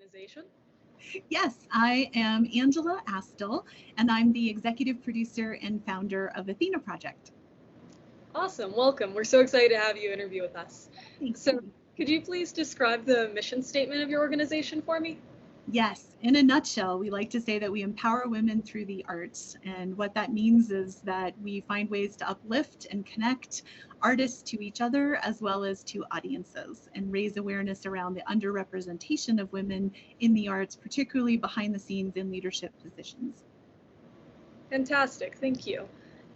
organization? Yes, I am Angela Astle, and I'm the executive producer and founder of Athena Project. Awesome, welcome. We're so excited to have you interview with us. Thanks, So, Katie. could you please describe the mission statement of your organization for me? Yes, in a nutshell, we like to say that we empower women through the arts. And what that means is that we find ways to uplift and connect artists to each other as well as to audiences and raise awareness around the underrepresentation of women in the arts, particularly behind the scenes in leadership positions. Fantastic, thank you.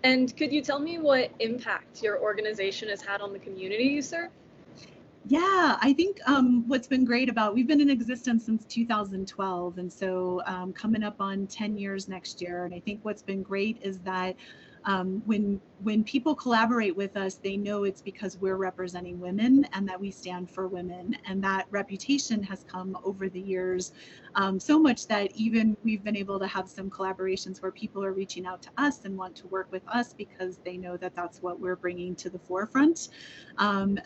And could you tell me what impact your organization has had on the community you serve? Yeah, I think what's been great about we've been in existence since 2012, and so coming up on 10 years next year. And I think what's been great is that when people collaborate with us, they know it's because we're representing women and that we stand for women, and that reputation has come over the years so much that even we've been able to have some collaborations where people are reaching out to us and want to work with us because they know that that's what we're bringing to the forefront,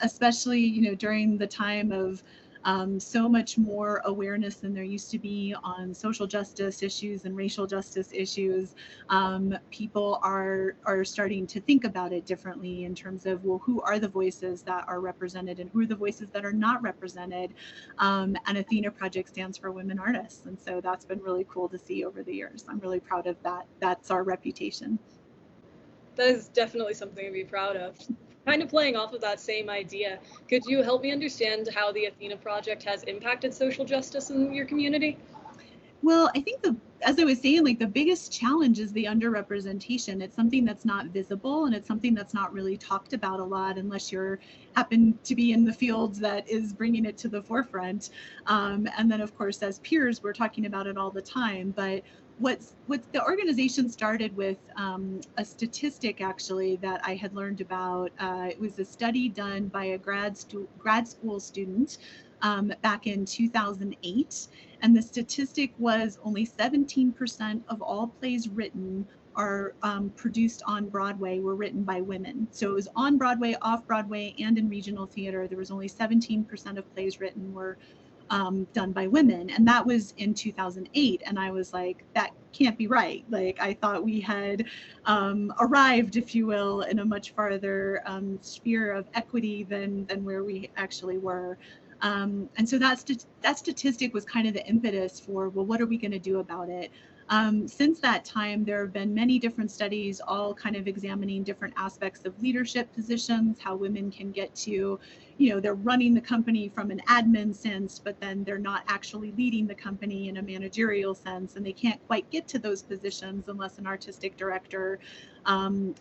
especially during the time of so much more awareness than there used to be on social justice issues and racial justice issues. People are starting to think about it differently in terms of, well, who are the voices that are represented and who are the voices that are not represented. And Athena Project stands for women artists, and so that's been really cool to see over the years. I'm really proud of that. That's our reputation. That is definitely something to be proud of. Kind of playing off of that same idea, could you help me understand how the Athena Project has impacted social justice in your community? Well, I think as I was saying, like the biggest challenge is the underrepresentation. It's something that's not visible, and it's something that's not really talked about a lot unless you're happen to be in the field that is bringing it to the forefront. And then, of course, as peers, we're talking about it all the time. But what the organization started with a statistic actually that I had learned about. It was a study done by a grad school student back in 2008, and the statistic was only 17% of all plays written are produced on Broadway were written by women. So it was on Broadway, off Broadway, and in regional theater. There was only 17% of plays written were done by women, and that was in 2008. And I was like, that can't be right. Like I thought we had arrived, if you will, in a much farther sphere of equity than where we actually were. And so that statistic was kind of the impetus for, well, what are we going to do about it? Since that time, there have been many different studies, all kind of examining different aspects of leadership positions, how women can get to, they're running the company from an admin sense, but then they're not actually leading the company in a managerial sense, and they can't quite get to those positions unless an artistic director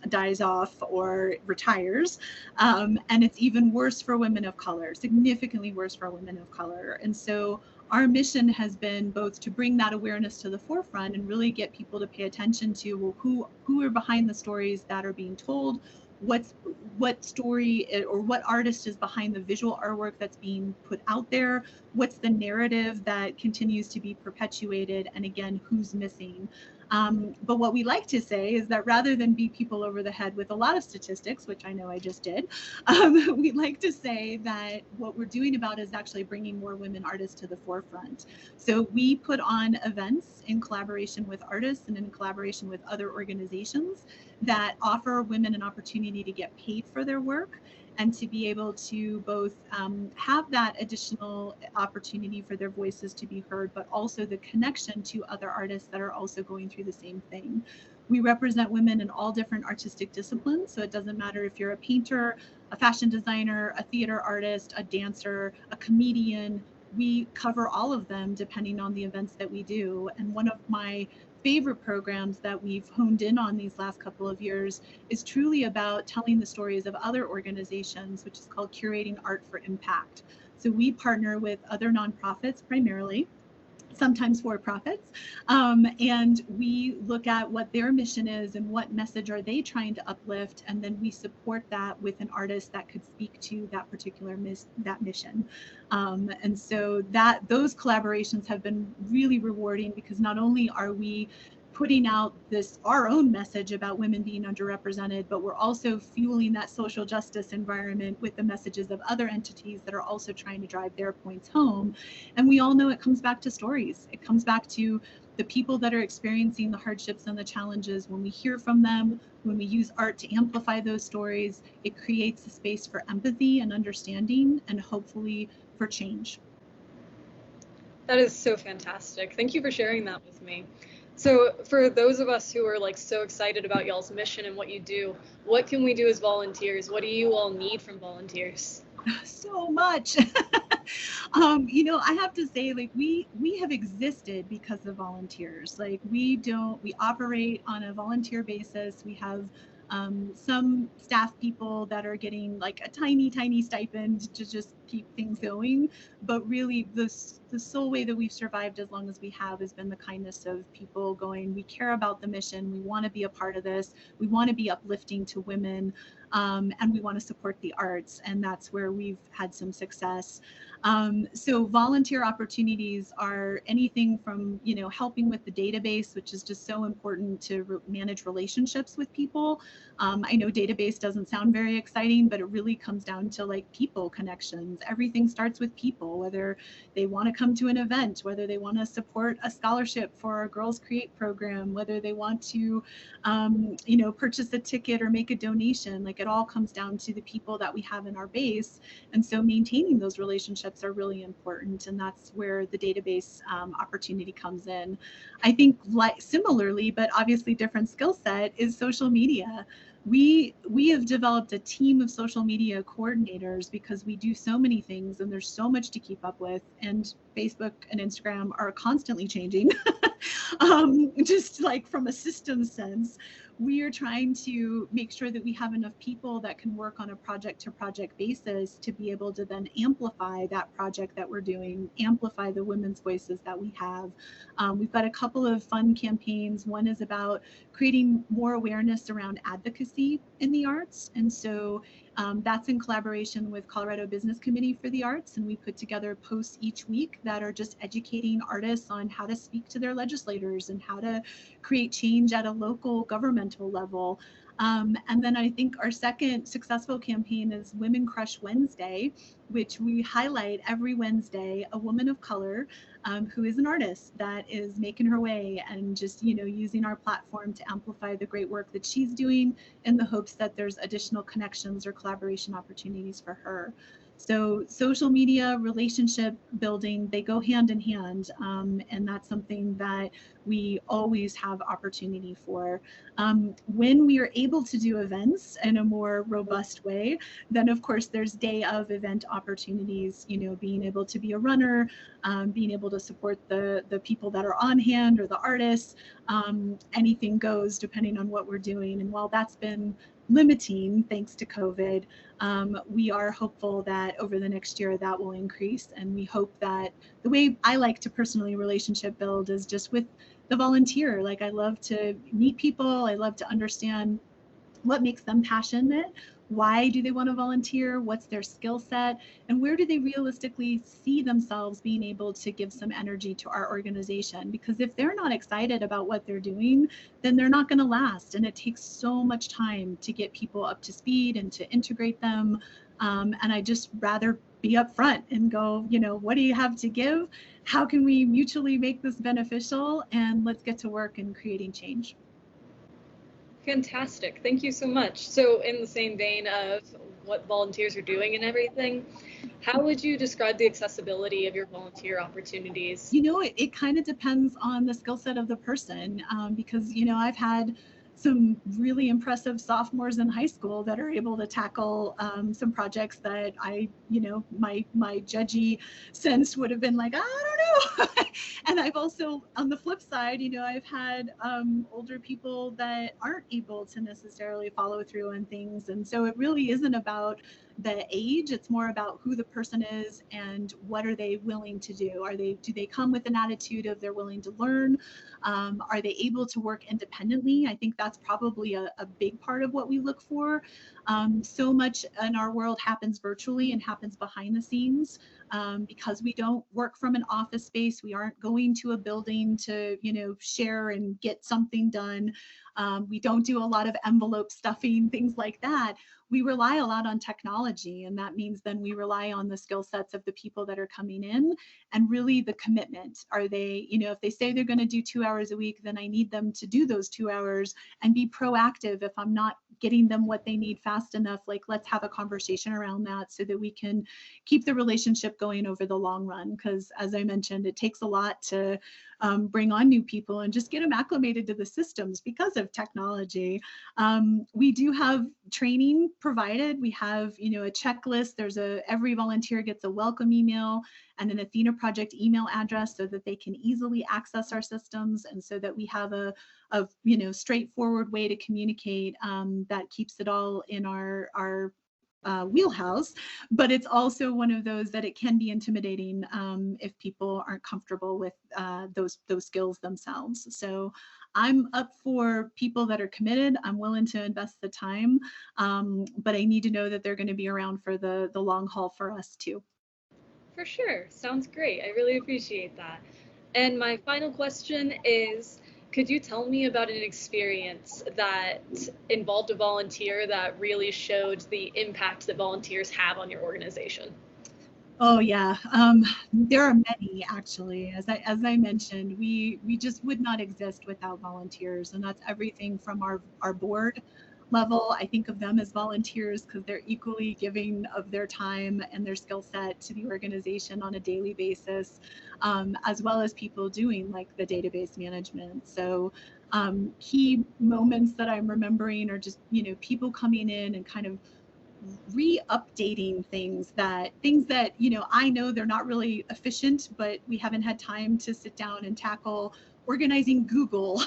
dies off or retires. And it's even worse for women of color, significantly worse for women of color. And so our mission has been both to bring that awareness to the forefront and really get people to pay attention to, well, who are behind the stories that are being told, what's what story or what artist is behind the visual artwork that's being put out there, what's the narrative that continues to be perpetuated, and again, who's missing. But what we like to say is that rather than beat people over the head with a lot of statistics, which I know I just did, we like to say that what we're doing about is actually bringing more women artists to the forefront. So we put on events in collaboration with artists and in collaboration with other organizations that offer women an opportunity to get paid for their work and to be able to both have that additional opportunity for their voices to be heard, but also the connection to other artists that are also going through the same thing. We represent women in all different artistic disciplines, so it doesn't matter if you're a painter, a fashion designer, a theater artist, a dancer, a comedian. We cover all of them depending on the events that we do. And one of my favorite programs that we've honed in on these last couple of years is truly about telling the stories of other organizations, which is called Curating Art for Impact. So we partner with other nonprofits primarily, sometimes for profits, and we look at what their mission is and what message are they trying to uplift, and then we support that with an artist that could speak to that particular that mission. And so that those collaborations have been really rewarding because not only are we putting out our own message about women being underrepresented, but we're also fueling that social justice environment with the messages of other entities that are also trying to drive their points home. And we all know it comes back to stories. It comes back to the people that are experiencing the hardships and the challenges. When we hear from them, when we use art to amplify those stories, it creates a space for empathy and understanding, and hopefully for change. That is so fantastic. Thank you for sharing that with me. So for those of us who are like so excited about y'all's mission and what you do, what can we do as volunteers? What do you all need from volunteers? So much. I have to say, like, we have existed because of volunteers. Like, we operate on a volunteer basis. We have some staff people that are getting like a tiny stipend to just keep things going. But really, the sole way that we've survived as long as we have has been the kindness of people going, we care about the mission. We want to be a part of this. We want to be uplifting to women. And we want to support the arts, and that's where we've had some success. So volunteer opportunities are anything from, helping with the database, which is just so important to manage relationships with people. I know database doesn't sound very exciting, but it really comes down to like people connections. Everything starts with people, whether they want to come to an event, whether they want to support a scholarship for our Girls Create program, whether they want to, purchase a ticket or make a donation. Like, it all comes down to the people that we have in our base. And so maintaining those relationships are really important. And that's where the database opportunity comes in. I think similarly, but obviously different skill set, is social media. We have developed a team of social media coordinators because we do so many things and there's so much to keep up with, and Facebook and Instagram are constantly changing. Just like from a system sense, we are trying to make sure that we have enough people that can work on a project to project basis to be able to then amplify that project that we're doing, amplify the women's voices that we have. We've got a couple of fun campaigns. One is about creating more awareness around advocacy in the arts. And so that's in collaboration with Colorado Business Committee for the Arts. And we put together posts each week that are just educating artists on how to speak to their legislators and how to create change at a local governmental level. And then I think our second successful campaign is Women Crush Wednesday, which we highlight every Wednesday a woman of color who is an artist that is making her way and just, using our platform to amplify the great work that she's doing in the hopes that there's additional connections or collaboration opportunities for her. So social media, relationship building, they go hand in hand. And that's something that we always have opportunity for. When we are able to do events in a more robust way, then of course there's day of event opportunities, being able to be a runner, being able to support the people that are on hand or the artists. Anything goes depending on what we're doing. And while that's been limiting thanks to COVID, we are hopeful that over the next year that will increase. And we hope that the way I like to personally relationship build is just with the volunteer. Like, I love to meet people. I love to understand what makes them passionate. Why do they want to volunteer? What's their skill set? And where do they realistically see themselves being able to give some energy to our organization? Because if they're not excited about what they're doing, then they're not going to last. And it takes so much time to get people up to speed and to integrate them. And I just rather be upfront and go, what do you have to give? How can we mutually make this beneficial? And let's get to work in creating change. Fantastic. Thank you so much. So in the same vein of what volunteers are doing and everything, how would you describe the accessibility of your volunteer opportunities? It kind of depends on the skill set of the person, because, I've had some really impressive sophomores in high school that are able to tackle some projects that my judgy sense would have been like, I don't know. And I've also, on the flip side, I've had older people that aren't able to necessarily follow through on things. And so it really isn't about the age. It's more about who the person is and what are they willing to do. Do they come with an attitude of they're willing to learn? Are they able to work independently? I think that's probably a big part of what we look for. So much in our world happens virtually and happens behind the scenes. Because we don't work from an office space, we aren't going to a building to, share and get something done. We don't do a lot of envelope stuffing, things like that. We rely a lot on technology, and that means then we rely on the skill sets of the people that are coming in and really the commitment. Are they, if they say they're going to do 2 hours a week, then I need them to do those 2 hours and be proactive. If I'm not getting them what they need fast enough, like, let's have a conversation around that so that we can keep the relationship going over the long run. Because as I mentioned, it takes a lot to bring on new people and just get them acclimated to the systems because of technology. We do have training provided. We have, a checklist. Every volunteer gets a welcome email and an Athena Project email address so that they can easily access our systems, and so that we have a straightforward way to communicate that keeps it all in our wheelhouse. But it's also one of those that it can be intimidating if people aren't comfortable with those skills themselves. So I'm up for people that are committed. I'm willing to invest the time, but I need to know that they're going to be around for the long haul for us too. For sure. Sounds great. I really appreciate that. And my final question is, could you tell me about an experience that involved a volunteer that really showed the impact that volunteers have on your organization? Oh yeah, there are many actually. As I mentioned, we just would not exist without volunteers, and that's everything from our board level. I think of them as volunteers because they're equally giving of their time and their skill set to the organization on a daily basis, as well as people doing like the database management. So key moments that I'm remembering are just, people coming in and kind of re-updating things that I know they're not really efficient, but we haven't had time to sit down and tackle organizing Google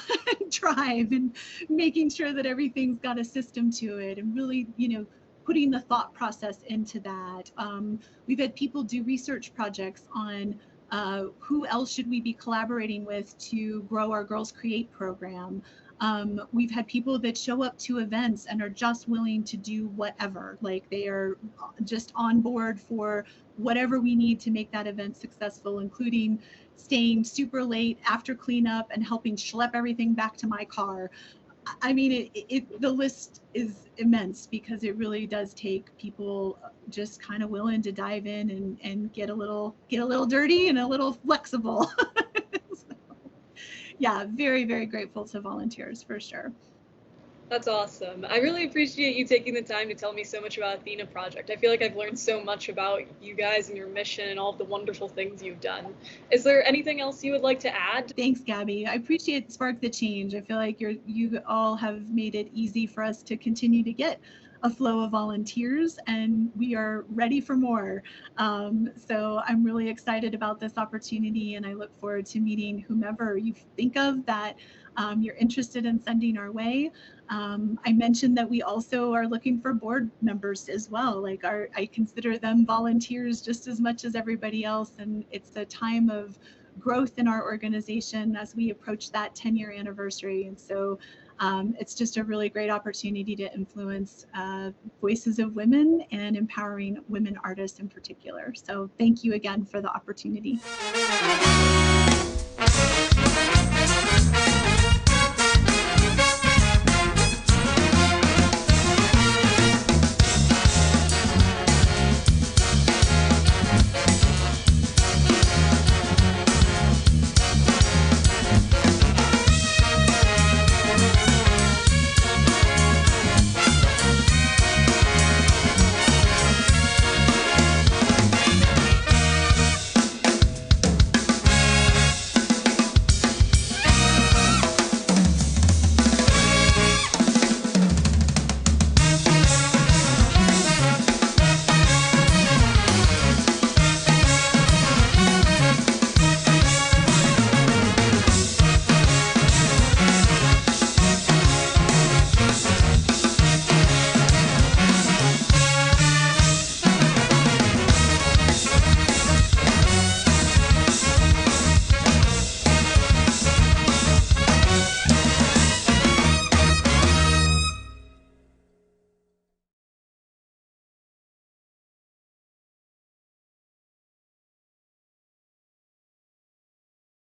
Drive and making sure that everything's got a system to it, and really putting the thought process into that. We've had people do research projects on who else should we be collaborating with to grow our Girls Create program. We've had people that show up to events and are just willing to do whatever, like they are just on board for whatever we need to make that event successful, including staying super late after cleanup and helping schlep everything back to my car. I mean, the list is immense because it really does take people just kind of willing to dive in and get a little dirty and a little flexible. Yeah, very, very grateful to volunteers for sure. That's awesome. I really appreciate you taking the time to tell me so much about Athena Project. I feel like I've learned so much about you guys and your mission and all of the wonderful things you've done. Is there anything else you would like to add? Thanks, Gabby. I appreciate Spark the Change. I feel like you all have made it easy for us to continue to get a flow of volunteers, and we are ready for more. So I'm really excited about this opportunity, and I look forward to meeting whomever you think of that you're interested in sending our way. I mentioned that we also are looking for board members as well. Like I consider them volunteers just as much as everybody else, and it's a time of growth in our organization as we approach that 10-year anniversary. And so it's just a really great opportunity to influence voices of women and empowering women artists in particular. So thank you again for the opportunity.